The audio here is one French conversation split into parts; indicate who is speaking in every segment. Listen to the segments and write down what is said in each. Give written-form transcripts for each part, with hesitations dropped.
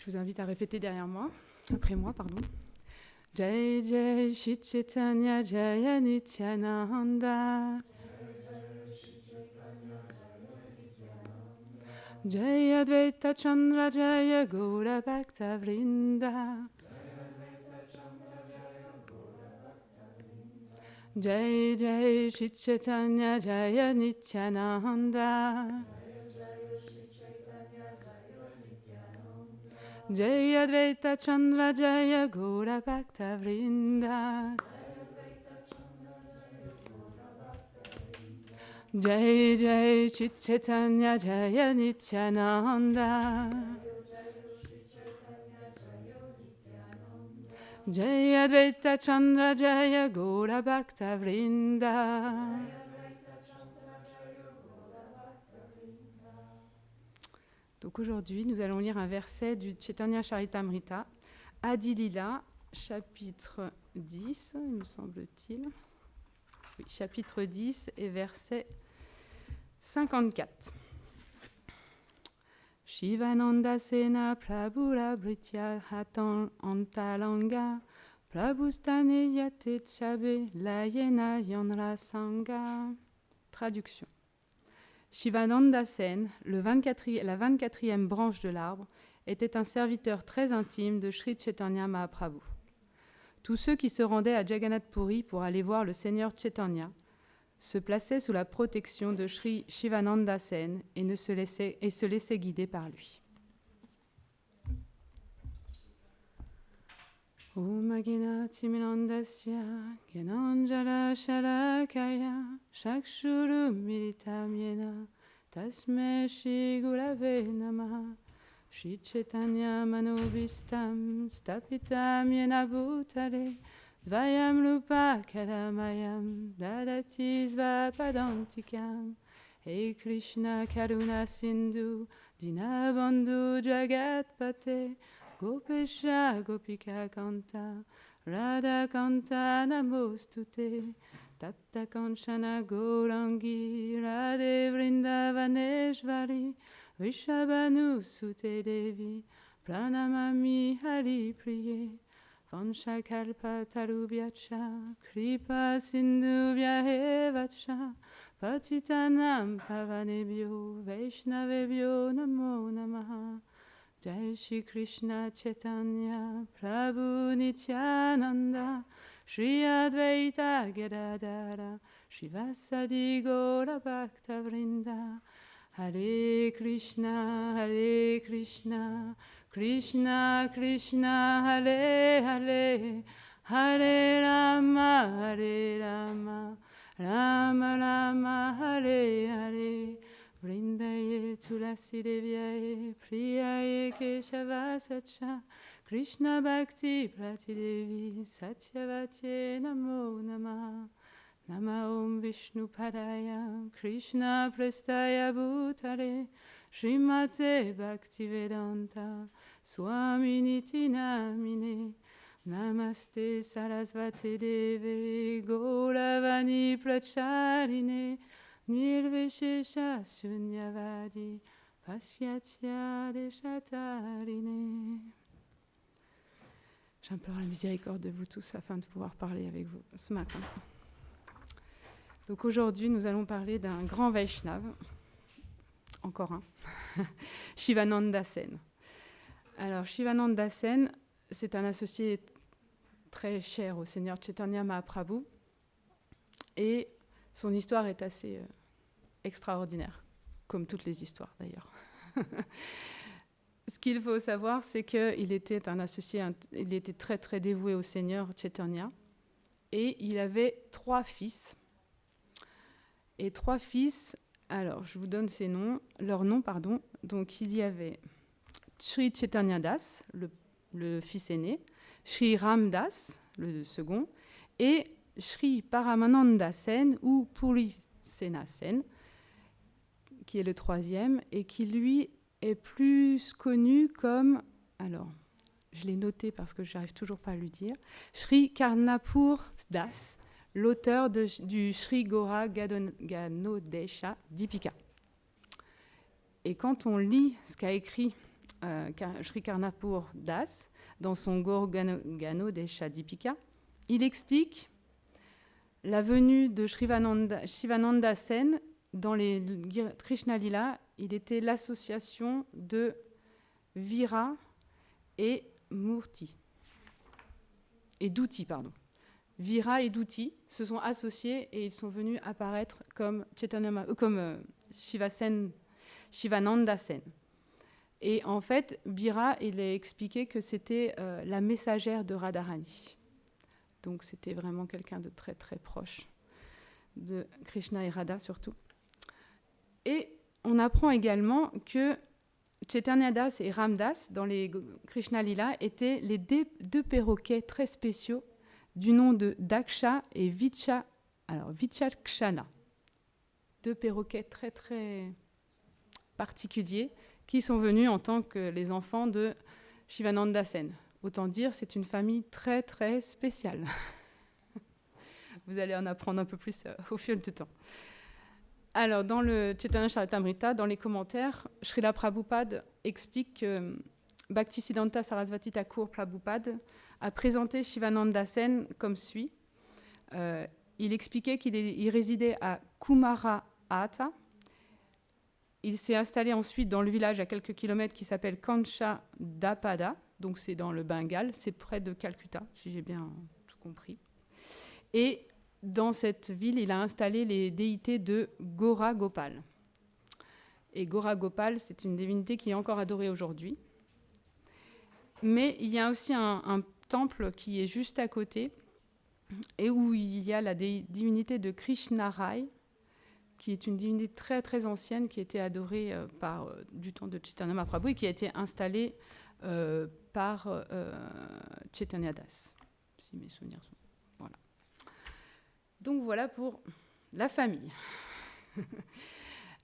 Speaker 1: Je vous invite à répéter après moi, pardon. Jai Jai Shri Chaitanya Jaya Nityananda. Jaya Advaita Chandra Jaya Gaura Bhakta Vrinda. Jai Jai Shri Chaitanya Jaya Nityananda. Jai Advaita Chandra Jaya Gaura Bhakta Vrinda. Jai Jai Shri Chaitanya Jaya Nityananda. Jai Advaita Chandra Jaya Gaura Bhakta Vrinda. Donc aujourd'hui, nous allons lire un verset du Chaitanya Charitamrita, Adi Lila, chapitre 10, il me semble-t-il. Oui, chapitre 10 et verset 54. Shivananda Sena Prabhura Britya Hatan Antalanga Prabhustane Yate Chabe Layena Yanra Sangha. Traduction. Shivananda Sen, la 24e branche de l'arbre, était un serviteur très intime de Sri Chaitanya Mahaprabhu. Tous ceux qui se rendaient à Jagannath Puri pour aller voir le Seigneur Chaitanya se plaçaient sous la protection de Sri Shivananda Sen et se laissaient guider par lui. Om Agena Timirandasya Genanjala Shalakaya Shakshuru Militam Yena Tasme Shri Gurave Namaha Shri Chaitanya Manobhistam Stapitam Yena Bhutale Svayam Rupa Karamayam Dadati Svapadantikam Hey Krishna Karuna Sindhu Dinabandhu Jagatpate Gopesha Gopika Kanta Radha Kanta Namostute Tapta Kanchana Gourangi Radhe Vrindavaneshvari Vishabhanu Sute Devi Pranamami Hari Priye Vanchakalpa Tarubhyacha Kripa Sindhubhya Evacha Patitanam Pavanebhyo Vaishnavebhyo Namo Namaha Jai Shri Krishna Chaitanya Prabhu Nityananda Shri Advaita Gadadara Shri Vasadi Gaura Bhakta Vrinda Hare Krishna Krishna Krishna Hare Hare Hare Rama Rama Rama Hare Hare Vrindaye Tulasi Devyaye Priyaye Keshava Sacha Krishna Bhakti Prati Devi Satyavatye Namo Namaha Nama Om Vishnu Padaya Krishna Prestaya Bhutare Srimate Bhaktivedanta Swaminiti Namine Namaste Sarasvati Deve Gauravani Pracharine Nirvishesha Shunyavadi Pasyatya Deshatarine. J'implore la miséricorde de vous tous afin de pouvoir parler avec vous ce matin. Donc aujourd'hui, nous allons parler d'un grand Vaishnava, encore un, Shivananda Sen. Alors Shivananda Sen, c'est un associé très cher au Seigneur Chaitanya Mahaprabhu et son histoire est assez extraordinaire, comme toutes les histoires d'ailleurs. Ce qu'il faut savoir, c'est qu'il était un associé, il était très très dévoué au Seigneur Chaitanya et il avait 3 fils. Et 3 fils, alors je vous donne leurs noms. Donc il y avait Sri Chaitanya Das, le fils aîné, Sri Ram Das, le second, et Sri Paramananda Sen ou Puri Sena Sen, qui est le 3e, et qui lui est plus connu comme, alors je l'ai noté parce que je n'arrive toujours pas à lui dire, Sri Karnapur Das, l'auteur du Sri Gaura Ganodesha Dipika. Et quand on lit ce qu'a écrit Sri Karnapur Das, dans son Gorgano Desha Dipika, il explique la venue de Shivananda Sen dans les Krishna Lila. Il était l'association de Vira et Murti. Et Duti, pardon. Vira et Duti se sont associés et ils sont venus apparaître comme Shivananda Sen. Et en fait, Vira, il a expliqué que c'était la messagère de Radharani. Donc c'était vraiment quelqu'un de très très proche de Krishna et Radha surtout. Et on apprend également que Chaitanya Das et Ramdas, dans les Krishna Lila, étaient les deux perroquets très spéciaux du nom de Daksha et Vichakshana. Deux perroquets très très particuliers qui sont venus en tant que les enfants de Shivananda Sen. Autant dire, c'est une famille très très spéciale. Vous allez en apprendre un peu plus au fil du temps. Alors, dans le Chaitanya Charitamrita, dans les commentaires, Srila Prabhupada explique que Bhaktisiddhanta Sarasvati Thakur Prabhupada a présenté Shivananda Sen comme suit. Il expliquait qu'il résidait à Kumarahata. Il s'est installé ensuite dans le village à quelques kilomètres qui s'appelle Kancha Dapada, donc c'est dans le Bengale, c'est près de Calcutta, si j'ai bien tout compris. Et dans cette ville, il a installé les déités de Gora Gopal. Et Gora Gopal, c'est une divinité qui est encore adorée aujourd'hui. Mais il y a aussi un temple qui est juste à côté, et où il y a la divinité de Krishna Rai, qui est une divinité très très ancienne, qui a été adorée du temps de Chaitanya Mahaprabhu et qui a été installée par Chaitanya Das, si mes souvenirs sont... Voilà. Donc voilà pour la famille.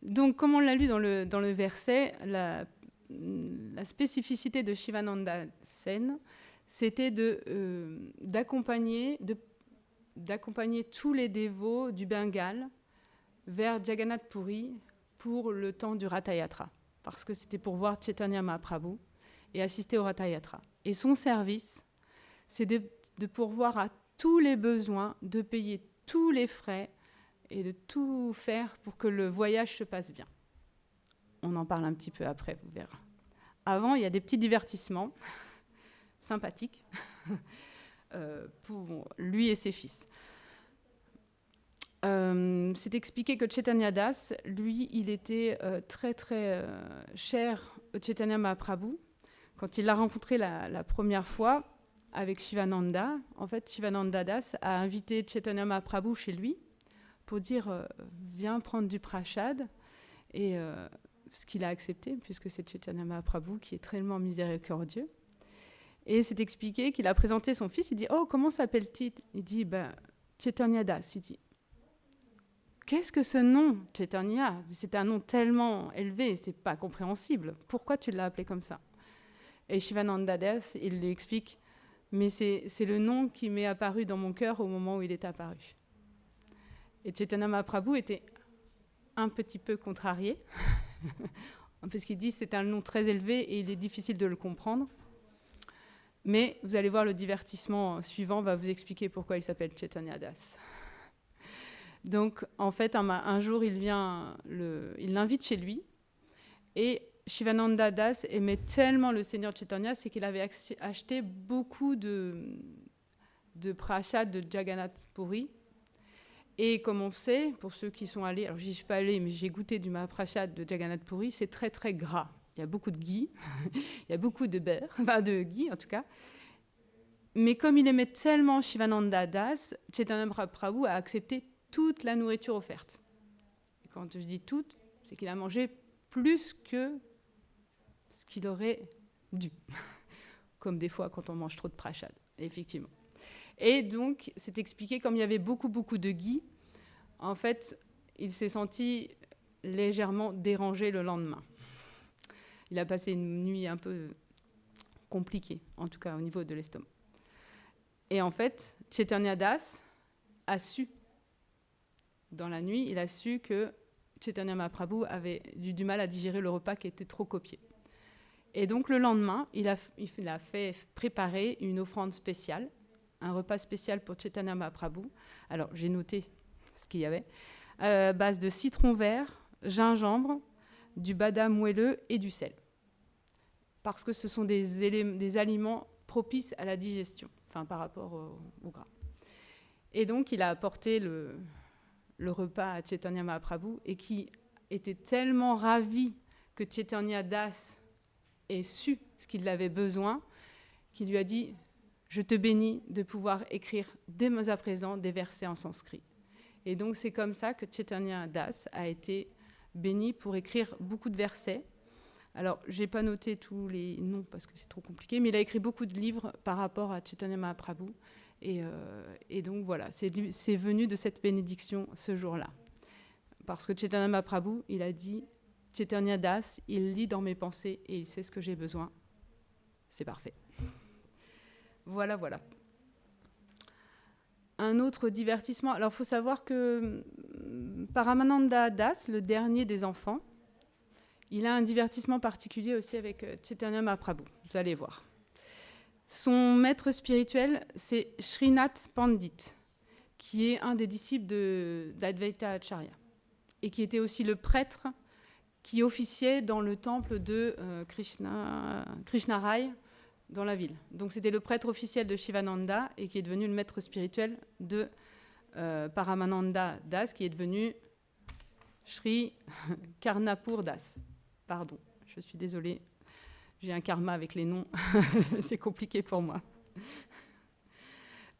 Speaker 1: Donc comme on l'a lu dans le verset, la spécificité de Shivananda Sen, c'était d'accompagner tous les dévots du Bengale vers Jagannath Puri pour le temps du Ratha Yatra, parce que c'était pour voir Chaitanya Mahaprabhu et assister au Ratha Yatra. Et son service, c'est de pourvoir à tous les besoins, de payer tous les frais et de tout faire pour que le voyage se passe bien. On en parle un petit peu après, vous verrez. Avant, il y a des petits divertissements sympathiques pour lui et ses fils. C'est expliqué que Chaitanya Das, lui, il était très très cher au Chaitanya Mahaprabhu. Quand il l'a rencontré la première fois avec Shivananda, en fait, Shivananda Das a invité Chaitanya Mahaprabhu chez lui pour dire viens prendre du prashad, et ce qu'il a accepté, puisque c'est Chaitanya Mahaprabhu qui est tellement miséricordieux. Et c'est expliqué qu'il a présenté son fils, il dit oh, comment s'appelle-t-il? Il dit Chaitanya Das. Il dit qu'est-ce que ce nom, Chaitanya? C'est un nom tellement élevé, c'est pas compréhensible. Pourquoi tu l'as appelé comme ça? Et Shivananda Das, il lui explique mais c'est le nom qui m'est apparu dans mon cœur au moment où il est apparu. Et Chaitanya Mahaprabhu était un petit peu contrarié, parce qu'il dit que c'est un nom très élevé et il est difficile de le comprendre. Mais vous allez voir, le divertissement suivant va vous expliquer pourquoi il s'appelle Chaitanya Das. Donc, en fait, un jour, il l'invite chez lui, et Shivananda Das aimait tellement le Seigneur Chaitanya, c'est qu'il avait acheté beaucoup de prashad de Jagannath Puri. Et comme on sait, pour ceux qui sont allés, alors j'y suis pas allée, mais j'ai goûté du Mahaprasad de Jagannath Puri, c'est très très gras. Il y a beaucoup de ghee, il y a beaucoup de beurre, enfin de ghee en tout cas. Mais comme il aimait tellement Shivananda Das, Chaitanya Mahaprabhu a accepté toute la nourriture offerte. Et quand je dis toute, c'est qu'il a mangé plus que ce qu'il aurait dû. Comme des fois quand on mange trop de prashad, effectivement. Et donc, c'est expliqué, comme il y avait beaucoup de ghee, en fait, il s'est senti légèrement dérangé le lendemain. Il a passé une nuit un peu compliquée, en tout cas au niveau de l'estomac. Et en fait, Chaitanya Das a su, dans la nuit, il a su que Chaitanya Mahaprabhu avait du mal à digérer le repas qui était trop copieux. Et donc le lendemain, il a fait préparer une offrande spéciale, un repas spécial pour Chaitanya Mahaprabhu. Alors j'ai noté ce qu'il y avait. Base de citron vert, gingembre, du badam moelleux et du sel. Parce que ce sont des aliments propices à la digestion, enfin par rapport au gras. Et donc il a apporté le repas à Chaitanya Mahaprabhu et qui était tellement ravi que Chaitanya Das ait su ce qu'il avait besoin, qu'il lui a dit « Je te bénis de pouvoir écrire dès à présent des versets en sanskrit ». Et donc c'est comme ça que Chaitanya Das a été béni pour écrire beaucoup de versets. Alors, je n'ai pas noté tous les noms parce que c'est trop compliqué, mais il a écrit beaucoup de livres par rapport à Chaitanya Mahaprabhu. Et donc voilà, c'est venu de cette bénédiction ce jour-là. Parce que Chaitanya Mahaprabhu, il a dit « Chaitanya Das, il lit dans mes pensées et il sait ce que j'ai besoin. C'est parfait. » Voilà, voilà. Un autre divertissement. Alors, il faut savoir que Paramananda Das, le dernier des enfants, il a un divertissement particulier aussi avec Chaitanya Mahaprabhu. Vous allez voir. Son maître spirituel, c'est Srinath Pandit, qui est un des disciples d'Advaita Acharya, et qui était aussi le prêtre qui officiait dans le temple de Krishna Rai, dans la ville. Donc c'était le prêtre officiel de Shivananda et qui est devenu le maître spirituel de Paramananda Das, qui est devenu Sri Karnapur Das. Pardon, je suis désolée, j'ai un karma avec les noms, c'est compliqué pour moi.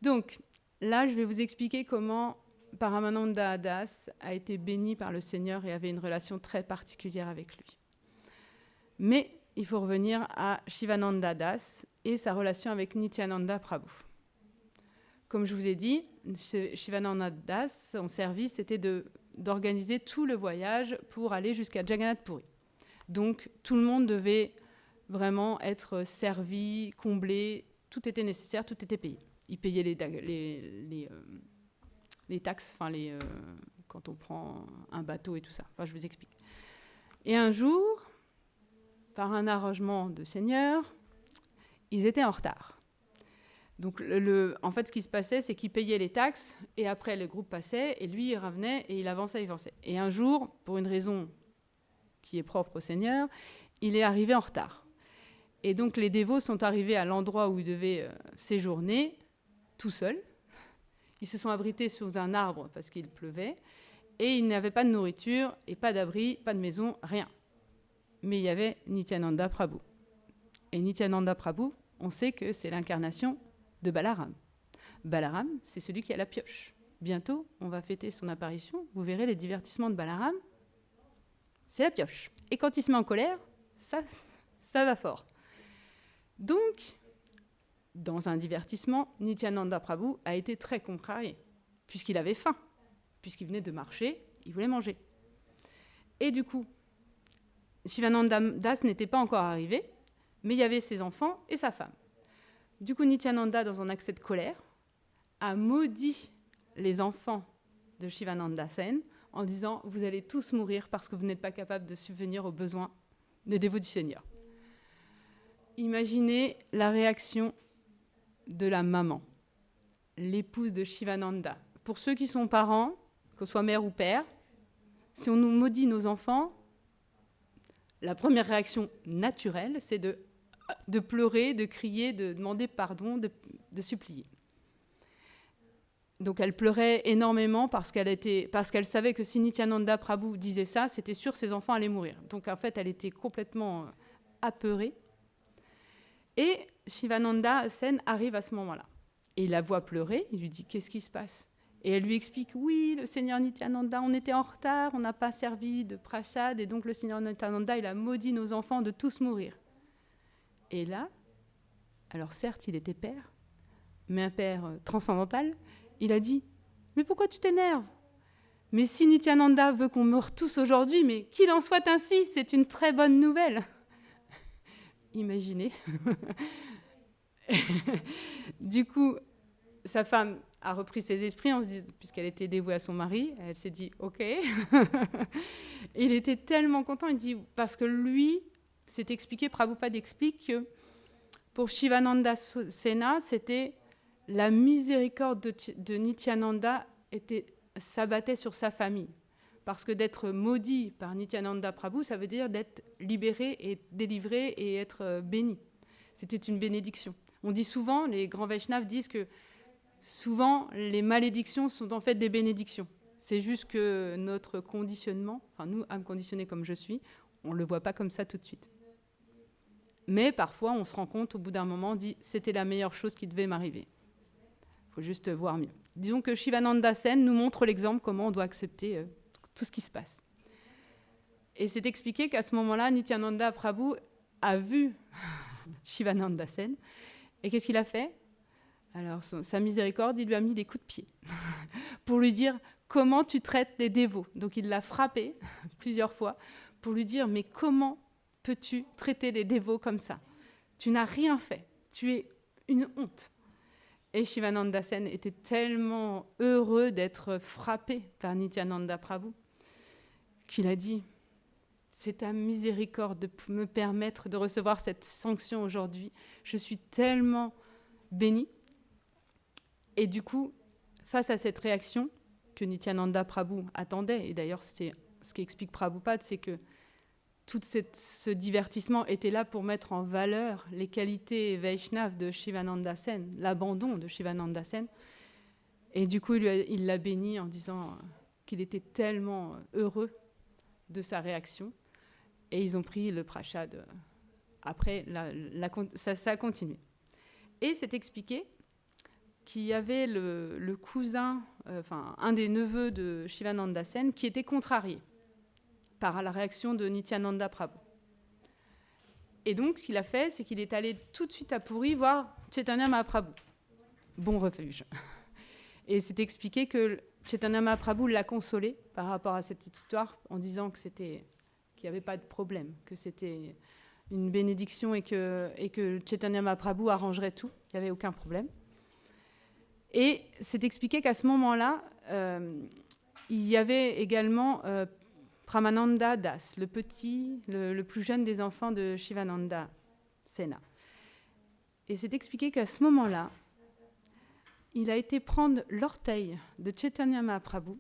Speaker 1: Donc là, je vais vous expliquer comment Paramananda Das a été béni par le Seigneur et avait une relation très particulière avec lui. Mais il faut revenir à Shivananda Das et sa relation avec Nityananda Prabhu. Comme je vous ai dit, Shivananda Das, son service, c'était d'organiser tout le voyage pour aller jusqu'à Jagannath Puri. Donc tout le monde devait vraiment être servi, comblé, tout était nécessaire, tout était payé. Il payait les taxes, enfin quand on prend un bateau et tout ça. Enfin, je vous explique. Et un jour, par un arrangement de Seigneur, ils étaient en retard. Donc, en fait, ce qui se passait, c'est qu'il payait les taxes, et après, le groupe passait, et lui, il revenait, et il avançait, il avançait. Et un jour, pour une raison qui est propre au Seigneur, il est arrivé en retard. Et donc, les dévots sont arrivés à l'endroit où ils devaient séjourner, tout seuls. Ils se sont abrités sous un arbre parce qu'il pleuvait, et ils n'avaient pas de nourriture, et pas d'abri, pas de maison, rien. Mais il y avait Nityananda Prabhu. Et Nityananda Prabhu, on sait que c'est l'incarnation de Balaram. Balaram, c'est celui qui a la pioche. Bientôt, on va fêter son apparition. Vous verrez les divertissements de Balaram. C'est la pioche. Et quand il se met en colère, ça va fort. Donc, dans un divertissement, Nityananda Prabhu a été très contrarié, puisqu'il avait faim, puisqu'il venait de marcher, il voulait manger. Et du coup, Shivananda Das n'était pas encore arrivé, mais il y avait ses enfants et sa femme. Du coup, Nityananda, dans un accès de colère, a maudit les enfants de Shivananda Sen en disant « Vous allez tous mourir parce que vous n'êtes pas capables de subvenir aux besoins des dévots du Seigneur. » Imaginez la réaction de la maman, l'épouse de Shivananda. Pour ceux qui sont parents, que ce soit mère ou père, si on nous maudit nos enfants, la première réaction naturelle, c'est de pleurer, de crier, de demander pardon, de supplier. Donc elle pleurait énormément parce qu'elle savait que si Nityananda Prabhu disait ça, c'était sûr ses enfants allaient mourir. Donc en fait, elle était complètement apeurée. Et Shivananda Sen arrive à ce moment-là. Et il la voit pleurer, il lui dit « Qu'est-ce qui se passe ?» Et elle lui explique « Oui, le Seigneur Nityananda, on était en retard, on n'a pas servi de prashad, et donc le Seigneur Nityananda, il a maudit nos enfants de tous mourir. » Et là, alors certes, il était père, mais un père transcendantal, il a dit « Mais pourquoi tu t'énerves ? Mais si Nityananda veut qu'on meure tous aujourd'hui, mais qu'il en soit ainsi, c'est une très bonne nouvelle. » Imaginez. Du coup, sa femme a repris ses esprits, puisqu'elle était dévouée à son mari. Elle s'est dit « Ok ». Il était tellement content, il dit « Parce que lui, c'est expliqué, Prabhupada explique que pour Shivananda Sena, c'était la miséricorde de Nityananda s'abattait sur sa famille. Parce que d'être maudit par Nityananda Prabhu, ça veut dire d'être libéré et délivré et être béni. C'était une bénédiction. On dit souvent, les grands Vaishnavas disent que souvent, les malédictions sont en fait des bénédictions. C'est juste que notre conditionnement, enfin nous, âmes conditionnées comme je suis, on ne le voit pas comme ça tout de suite. Mais parfois, on se rend compte, au bout d'un moment, on dit « c'était la meilleure chose qui devait m'arriver ». Il faut juste voir mieux. Disons que Shivananda Sen nous montre l'exemple comment on doit accepter tout ce qui se passe. Et c'est expliqué qu'à ce moment-là, Nityananda Prabhu a vu Shivananda Sen. Et qu'est-ce qu'il a fait? Alors, sa miséricorde, il lui a mis des coups de pied pour lui dire comment tu traites les dévots. Donc, il l'a frappé plusieurs fois pour lui dire mais comment peux-tu traiter les dévots comme ça? Tu n'as rien fait. Tu es une honte. Et Shivananda Sen était tellement heureux d'être frappé par Nityananda Prabhu qu'il a dit « C'est ta miséricorde de me permettre de recevoir cette sanction aujourd'hui. Je suis tellement béni. » Et du coup, face à cette réaction que Nityananda Prabhu attendait, et d'ailleurs c'est ce qu'explique Prabhupada, c'est que tout ce divertissement était là pour mettre en valeur les qualités Vaishnav de Shivananda Sen, l'abandon de Shivananda Sen. Et du coup, il l'a béni en disant qu'il était tellement heureux de sa réaction. Et ils ont pris le prashad. Après, ça a continué. Et c'est expliqué qu'il y avait le cousin, un des neveux de Shivananda Sen, qui était contrarié par la réaction de Nityananda Prabhu. Et donc, ce qu'il a fait, c'est qu'il est allé tout de suite à Puri voir Chaitanya Mahaprabhu. Bon refuge. Et c'est expliqué que Chaitanya Mahaprabhu l'a consolé par rapport à cette histoire en disant qu'il n'y avait pas de problème, que c'était une bénédiction et que Chaitanya Mahaprabhu arrangerait tout, il n'y avait aucun problème. Et c'est expliqué qu'à ce moment-là, il y avait également Pramananda Das, le plus jeune des enfants de Shivananda Sena. Et c'est expliqué qu'à ce moment-là, il a été prendre l'orteil de Chaitanya Mahaprabhu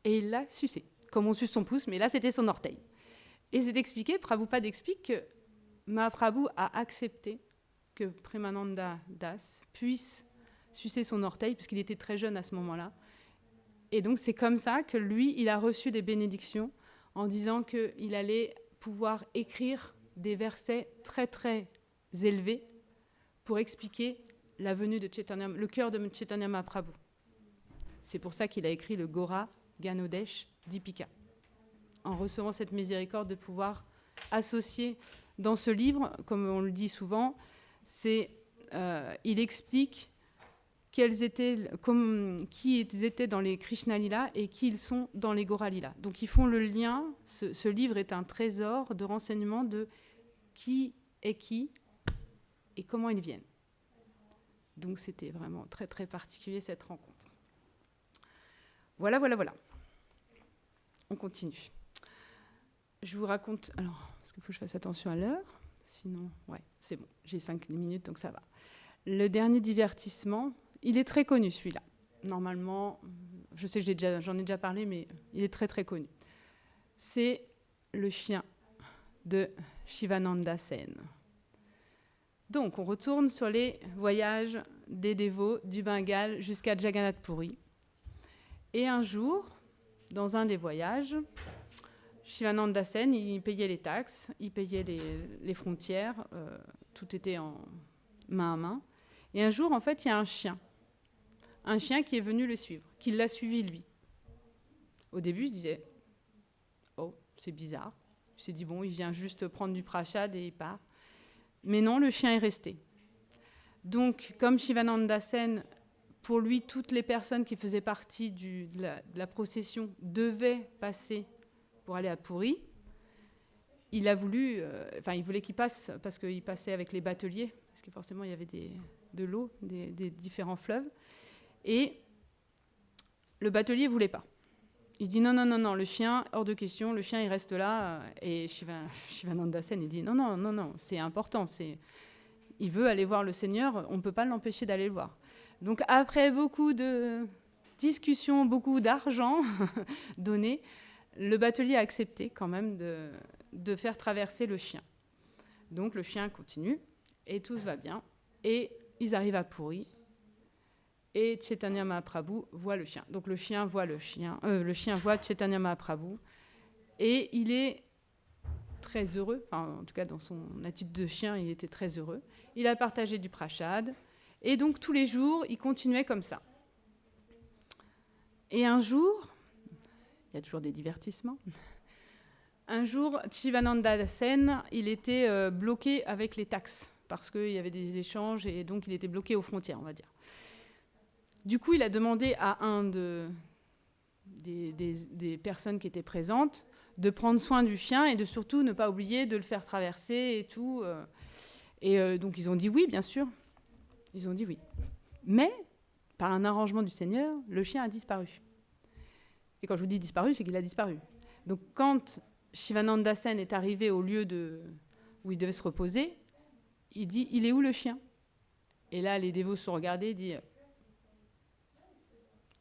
Speaker 1: et il l'a sucé, comme on suce son pouce, mais là c'était son orteil. Et c'est expliqué, Prabhupada explique que Mahaprabhu a accepté que Pramananda Das puisse sucer son orteil, puisqu'il était très jeune à ce moment-là. Et donc c'est comme ça que lui, il a reçu des bénédictions en disant qu'il allait pouvoir écrire des versets très très élevés pour expliquer la venue de Chaitanya, le cœur de Chaitanya Mahaprabhu. C'est pour ça qu'il a écrit le Gora Ganodesh Dipika, en recevant cette miséricorde de pouvoir associer dans ce livre, comme on le dit souvent, il explique qui ils étaient dans les Krishna Lila et qui ils sont dans les Gora Lila. Donc ils font le lien, ce livre est un trésor de renseignements de qui est qui et comment ils viennent. Donc c'était vraiment très très particulier cette rencontre. Voilà. On continue. Je vous raconte... Alors, est-ce qu'il faut que je fasse attention à l'heure? Sinon, ouais, c'est bon, j'ai 5 minutes, donc ça va. Le dernier divertissement, il est très connu celui-là. Normalement, je sais que j'en ai déjà parlé, mais il est très très connu. C'est le chien de Shivananda Sen. Donc, on retourne sur les voyages des dévots du Bengale jusqu'à Jagannath Puri. Et un jour, dans un des voyages, Shivananda Sen, il payait les taxes, il payait les frontières, tout était en main à main. Et un jour, en fait, il y a un chien qui est venu le suivre, qui l'a suivi lui. Au début, je disais, oh, c'est bizarre. Je me suis dit, bon, il vient juste prendre du prashad et il part. Mais non, le chien est resté. Donc, comme Shivananda Sen, pour lui, toutes les personnes qui faisaient partie de la procession devaient passer pour aller à Puri. Il a voulu, il voulait qu'il passe parce qu'il passait avec les bateliers, parce que forcément il y avait de l'eau, des différents fleuves. Et le batelier ne voulait pas. Il dit non, non, non, non, le chien, hors de question, le chien, il reste là. Et Shivananda Sen, il dit non, non, non, non, c'est important. Il veut aller voir le Seigneur, on ne peut pas l'empêcher d'aller le voir. Donc après beaucoup de discussions, beaucoup d'argent donné, le batelier a accepté quand même de faire traverser le chien. Donc le chien continue et tout va bien. Et ils arrivent à Puri. Et Chaitanya Mahaprabhu voit le chien. Donc le chien voit le chien voit Chaitanya Mahaprabhu. Et il est très heureux, enfin, en tout cas dans son attitude de chien, il était très heureux. Il a partagé du prashad. Et donc tous les jours, il continuait comme ça. Et un jour, il y a toujours des divertissements, un jour, Shivananda Sen, il était bloqué avec les taxes, parce qu'il y avait des échanges, et donc il était bloqué aux frontières, on va dire. Du coup, il a demandé à un des personnes qui étaient présentes de prendre soin du chien et de surtout ne pas oublier de le faire traverser et tout. Donc, ils ont dit oui, bien sûr. Ils ont dit oui. Mais, par un arrangement du Seigneur, le chien a disparu. Et quand je vous dis disparu, c'est qu'il a disparu. Donc, quand Shivananda Sen est arrivé au lieu où il devait se reposer, il dit « Il est où le chien ?» Et là, les dévots se sont regardés et disent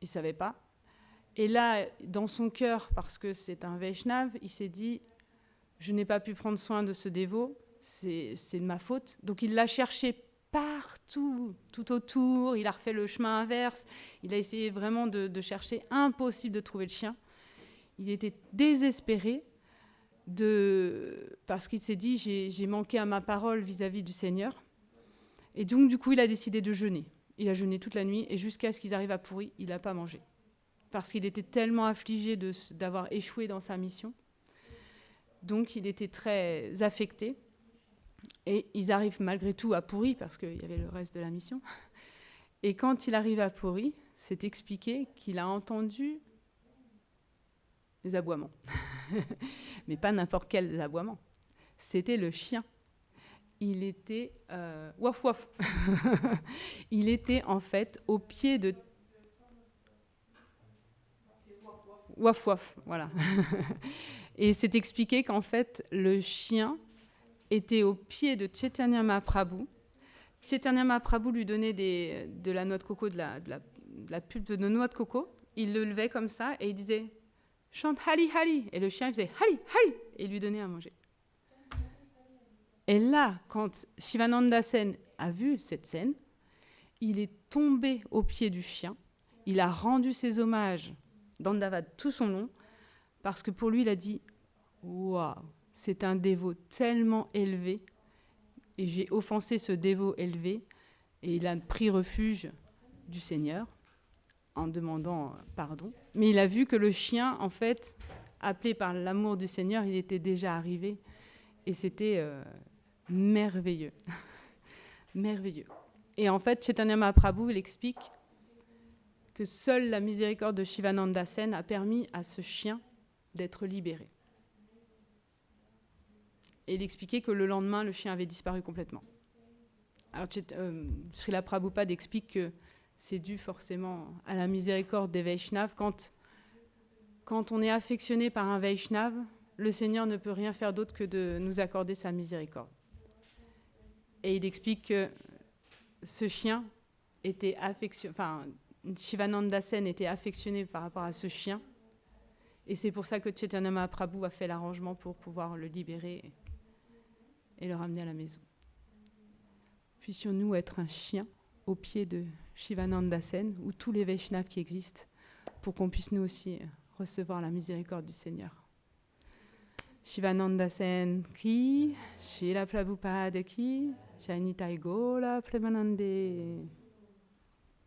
Speaker 1: il ne savait pas. Et là, dans son cœur, parce que c'est un Vaishnav, il s'est dit « Je n'ai pas pu prendre soin de ce dévot, c'est de ma faute. » Donc il l'a cherché partout, tout autour, il a refait le chemin inverse, il a essayé vraiment de chercher, impossible de trouver le chien. Il était désespéré parce qu'il s'est dit « J'ai manqué à ma parole vis-à-vis du Seigneur. » Et donc, du coup, il a décidé de jeûner. Il a jeûné toute la nuit et jusqu'à ce qu'ils arrivent à Puri, il n'a pas mangé. Parce qu'il était tellement affligé d'avoir échoué dans sa mission. Donc, il était très affecté. Et ils arrivent malgré tout à Puri, parce qu'il y avait le reste de la mission. Et quand il arrive à Puri, c'est expliqué qu'il a entendu des aboiements. Mais pas n'importe quels aboiements. C'était le chien. Il était waf waf. Il était en fait au pied de waf waf, voilà. Et c'est expliqué qu'en fait le chien était au pied de Chaitanya Mahaprabhu. Chaitanya Mahaprabhu lui donnait de la noix de coco, de la pulpe de noix de coco. Il le levait comme ça et il disait chante Hari Hari. Et le chien il faisait Hari Hari et il lui donnait à manger. Et là, quand Shivananda Sen a vu cette scène, il est tombé aux pieds du chien. Il a rendu ses hommages Dandavad tout son long, parce que pour lui, il a dit « Waouh, c'est un dévot tellement élevé, et j'ai offensé ce dévot élevé. » Et il a pris refuge du Seigneur en demandant pardon. Mais il a vu que le chien, en fait, appelé par l'amour du Seigneur, il était déjà arrivé. Et c'était merveilleux. Merveilleux. Et en fait, Chaitanya Mahaprabhu, il explique que seule la miséricorde de Shivananda Sen a permis à ce chien d'être libéré. Et il expliquait que le lendemain, le chien avait disparu complètement. Alors, Srila Prabhupada explique que c'est dû forcément à la miséricorde des Vaishnavas. Quand on est affectionné par un Vaishnav, le Seigneur ne peut rien faire d'autre que de nous accorder sa miséricorde. Et il explique que ce chien était affectionné, enfin, Shivananda Sen était affectionné par rapport à ce chien. Et c'est pour ça que Chaitanya Mahaprabhu a fait l'arrangement pour pouvoir le libérer et le ramener à la maison. Puissions-nous être un chien au pied de Shivananda Sen ou tous les Vaishnavas qui existent pour qu'on puisse nous aussi recevoir la miséricorde du Seigneur. Shivananda Sen ki, Srila Prabhupada ki, Jai Nitai Gaura Premanande.